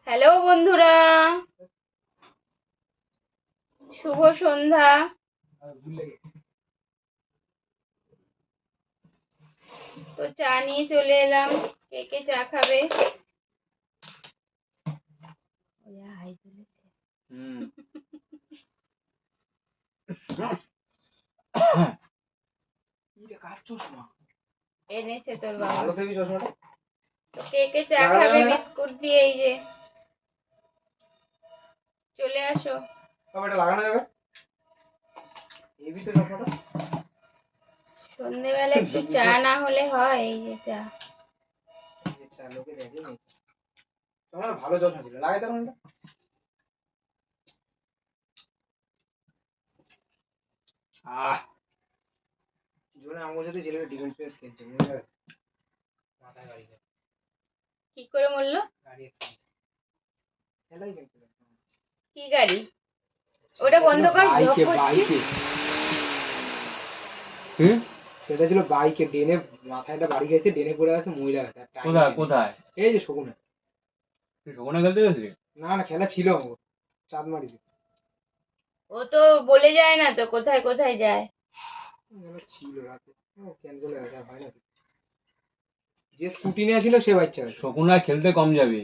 Hello বন্ধুরা, শুভ সন্ধ্যা। তো চা নিয়ে চলে এলাম। কে কে চা খাবে? এনেছে তোর বাবা। তো কে কে চা খাবে বিস্কুট দিয়ে? এই যে চলে আসো। লাগানো যাবে সন্ধেবেলা একটু চা না হলে হয়? এই যে চা। ভালো যত্ন ছিল লাগাই তখন জীবনে আমার যদি ছেলেকে ডিফেন্স প্লেস খেলছে মাথায় গাড়ি কি করে মরলো? গাড়ি খেলাই খেলতে কি গাড়ি? ওটা বন্ধ কর। বাইকে সেটা ছিল বাইকে, ডেনে মাথায় একটা বাড়ি গেছে, ডেনে পড়ে গেছে, মহিলা গেছে। কোথায় কোথায়? এই যে শকুনে। তুই শকুনে খেলতে গেছিলি? না না, খেলা ছিল চাঁদমারিতে। ও তো বলে যায় না তো কোথায় কোথায় যায়। ছিল রাতে, ক্যান্সেল হয়ে গেছে, হয় না। যে স্কুটি নিয়ে ছিল সে বাচ্চা শকুনা খেলতে কম যাবি।